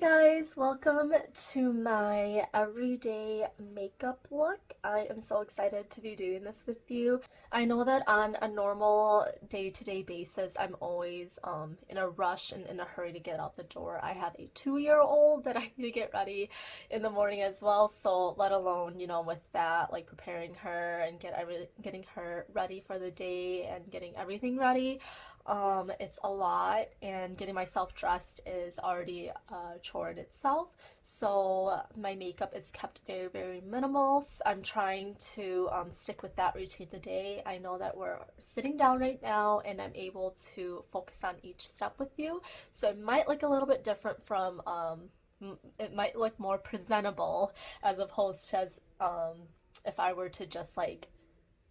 Guys, welcome to my everyday makeup look. I am so excited to be doing this with you. I know that on a normal day-to-day basis, I'm always in a rush and in a hurry to get out the door. I have a 2-year-old that I need to get ready in the morning as well, so let alone, with that, like preparing her and getting her ready for the day and getting everything ready. It's a lot, and getting myself dressed is already a chore in itself. So my makeup is kept very, very minimal. I'm trying to stick with that routine today. I know that we're sitting down right now, and I'm able to focus on each step with you. So it might look a little bit different from it might look more presentable as opposed to as if I were to just like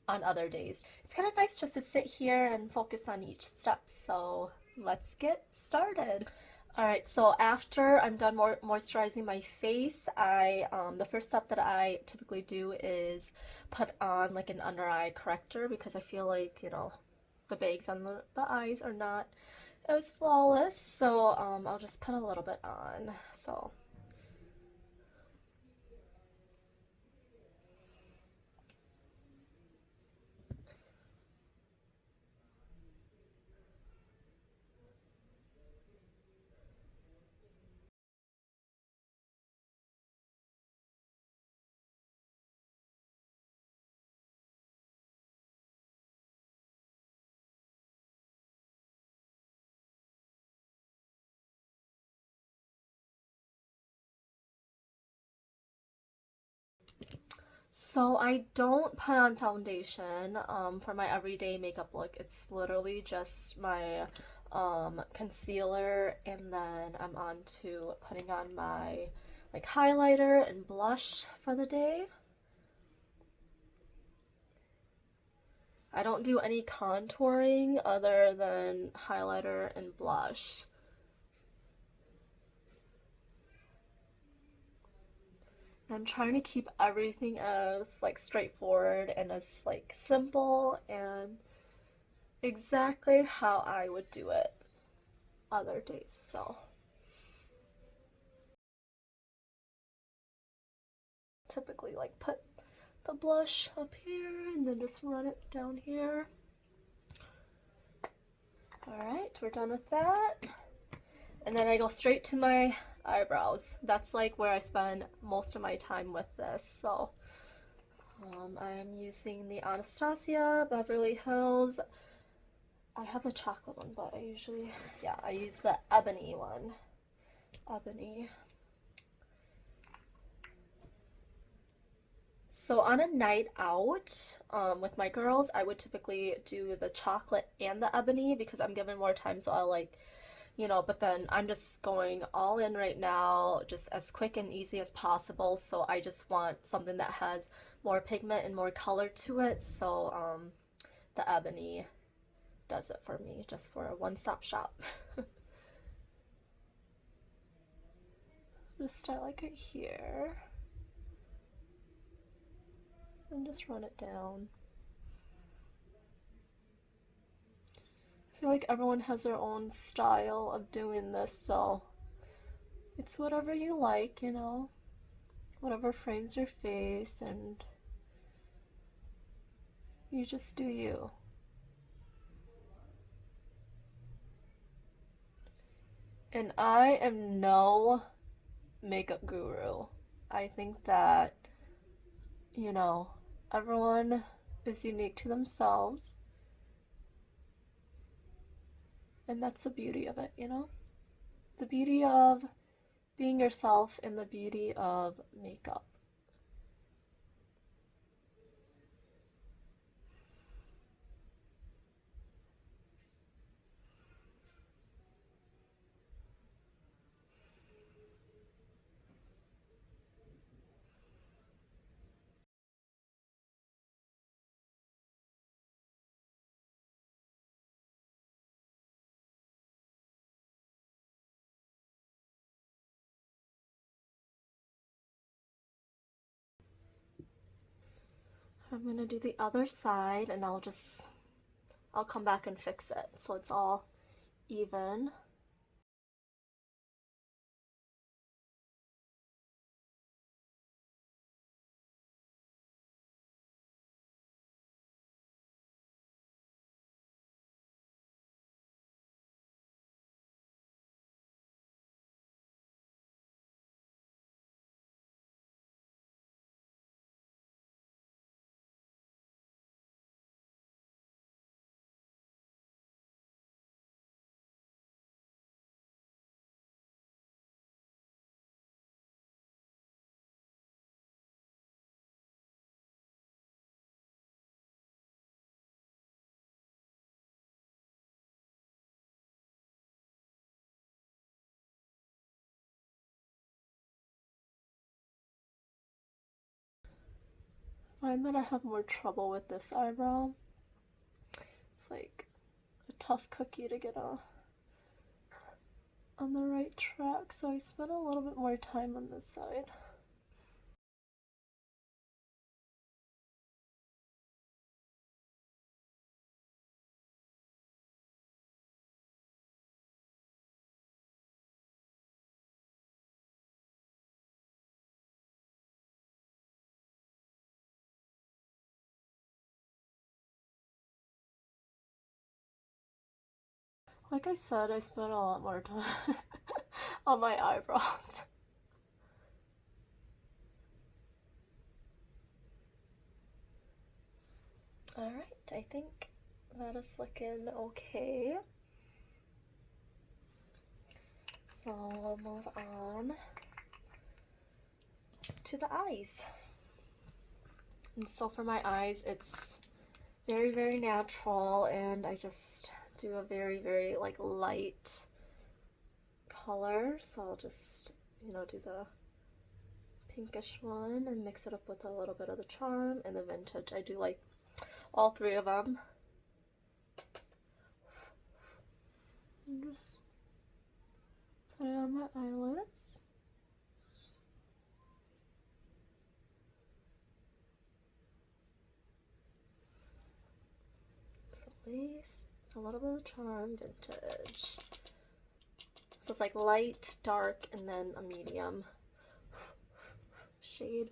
on other days. It's kind of nice just to sit here and focus on each step. So let's get started. All right, so after I'm done moisturizing my face, the first step that I typically do is put on like an under eye corrector because I feel like, the bags on the eyes are not as flawless. So I'll just put a little bit on. So I don't put on foundation for my everyday makeup look. It's literally just my concealer, and then I'm on to putting on my like highlighter and blush for the day. I don't do any contouring other than highlighter and blush. I'm trying to keep everything as like straightforward and as like simple and exactly how I would do it other days. So typically like put the blush up here and then just run it down here. Alright, we're done with that. And then I go straight to my eyebrows. That's like where I spend most of my time with this. So I'm using the Anastasia Beverly Hills. I have the chocolate one, but I use the ebony one. Ebony. So on a night out with my girls, I would typically do the chocolate and the ebony because I'm given more time, so I'll like, but then I'm just going all in right now, just as quick and easy as possible. So I just want something that has more pigment and more color to it. So the ebony does it for me, just for a one-stop shop. Just start like right here. And just run it down. I feel like everyone has their own style of doing this, so it's whatever you like, whatever frames your face, and you just do you. And I am no makeup guru. I think that, you know, everyone is unique to themselves, and that's the beauty of it. The beauty of being yourself and the beauty of makeup. I'm gonna do the other side, and I'll come back and fix it so it's all even. find that I have more trouble with this eyebrow. It's like a tough cookie to get on the right track, so I spent a little bit more time on this side. Like I said, I spent a lot more time on my eyebrows. Alright, I think that is looking okay. So we'll move on to the eyes. And so for my eyes, it's very, very natural, and I just do a very, very like light color. So I'll just, you know, do the pinkish one and mix it up with a little bit of the charm and the vintage. I do like all three of them. And just put it on my eyelids. So at least a little bit of charm, vintage. So it's like light, dark, and then a medium shade.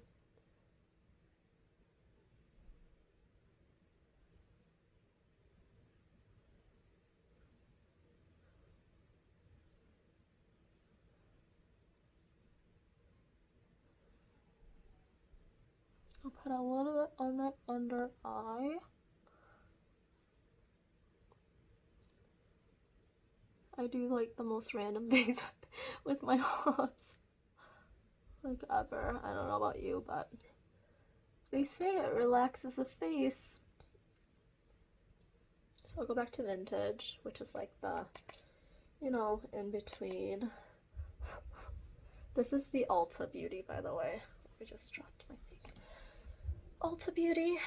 I'll put a little bit on my under eye. I do like the most random things with my lips. Like ever. I don't know about you, but they say it relaxes the face. So I'll go back to vintage, which is like the, you know, in between. This is the Ulta Beauty, by the way. I just dropped my thing. Ulta Beauty.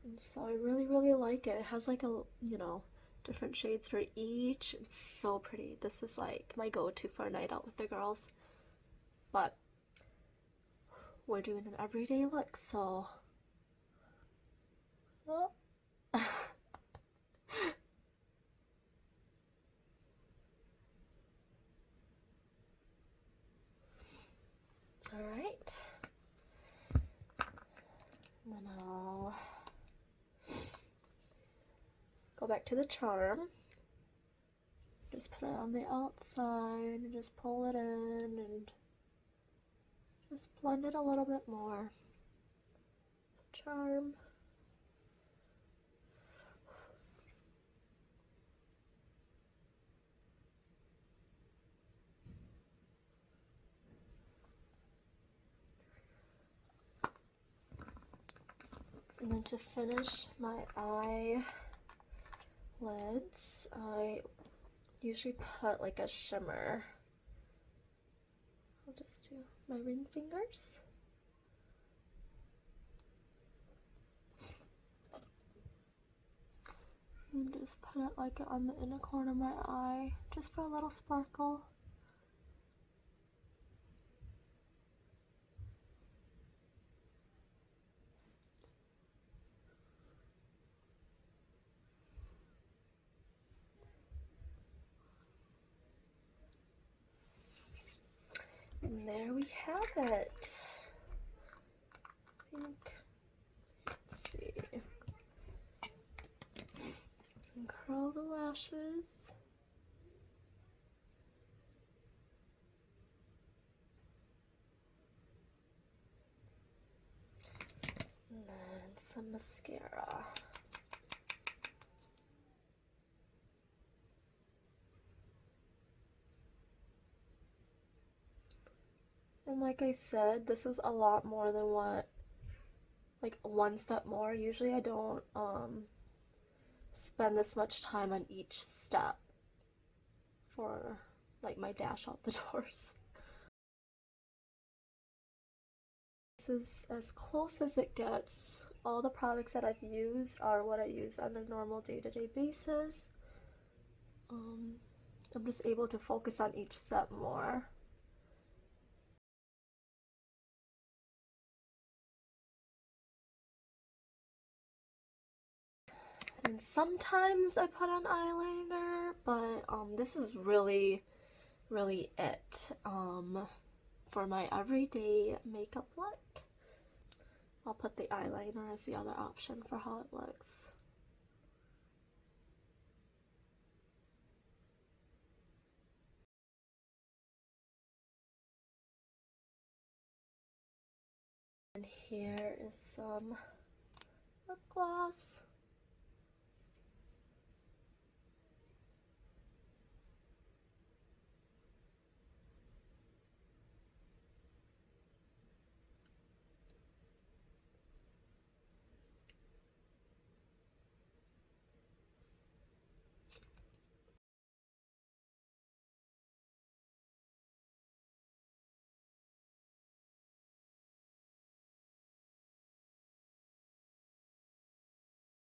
And so I really, really like it. It has like a, you know, different shades for each. It's so pretty. This is like my go-to for a night out with the girls. But we're doing an everyday look, so... Oh. Alright. And then I'll go back to the charm. Just put it on the outside and just pull it in and just blend it a little bit more. Charm. And then to finish my eyelids, I usually put like a shimmer. I'll just do my ring fingers. And just put it like on the inner corner of my eye, just for a little sparkle. And there we have it. I think, let's see. And curl the lashes. And then some mascara. And like I said, this is a lot more than what, like one step more. Usually I don't spend this much time on each step for like my dash out the doors. It's as close as it gets. All the products that I've used are what I use on a normal day-to-day basis. I'm just able to focus on each step more. And sometimes I put on eyeliner, but this is really it for my everyday makeup look. I'll put the eyeliner as the other option for how it looks. And here is some lip gloss.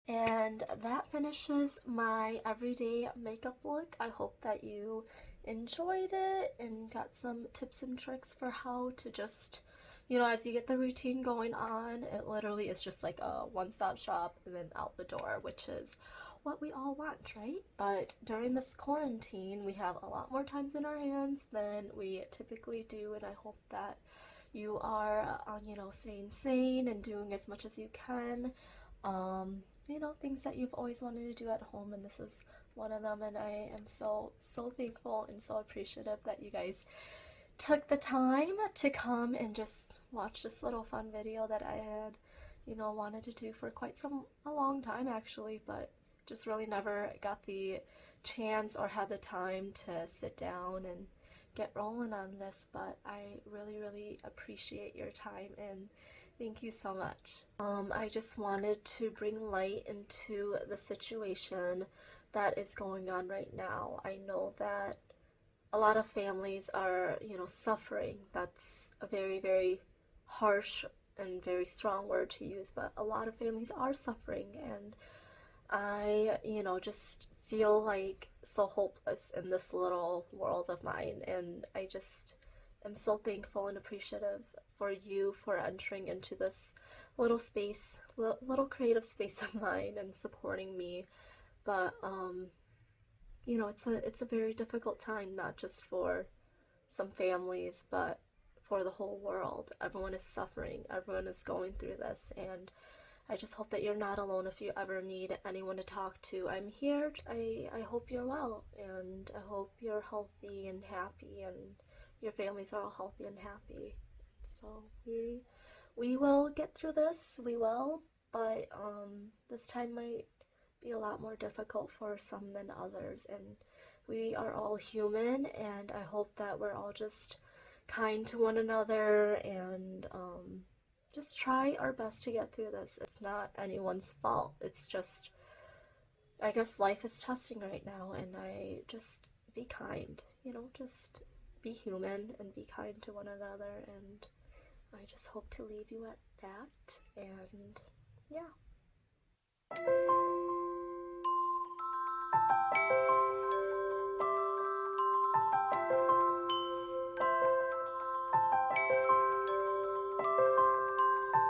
And that finishes my everyday makeup look. I hope that you enjoyed it and got some tips and tricks for how to just, as you get the routine going on, it literally is just like a one-stop shop and then out the door, which is what we all want, right? But during this quarantine, we have a lot more times in our hands than we typically do, and I hope that you are, staying sane and doing as much as you can. Things that you've always wanted to do at home, and this is one of them. And I am so thankful and so appreciative that you guys took the time to come and just watch this little fun video that I had, wanted to do for a long time actually, but just really never got the chance or had the time to sit down and get rolling on this. But I really appreciate your time and thank you so much. I just wanted to bring light into the situation that is going on right now. I know that a lot of families are, suffering. That's a very harsh and very strong word to use, but a lot of families are suffering, and I, just feel like so hopeless in this little world of mine, and I just am so thankful and appreciative for you for entering into this little space, little creative space of mine and supporting me. But it's a very difficult time, not just for some families, but for the whole world. Everyone is suffering. Everyone is going through this, and I just hope that you're not alone. If you ever need anyone to talk to, I'm here. I hope you're well, and I hope you're healthy and happy, and your families are all healthy and happy. So we will get through this. We will, but this time might be a lot more difficult for some than others, and we are all human, and I hope that we're all just kind to one another and just try our best to get through this. It's not anyone's fault. It's just, I guess life is testing right now, and I just be kind, just be human and be kind to one another, and I just hope to leave you at that, and yeah.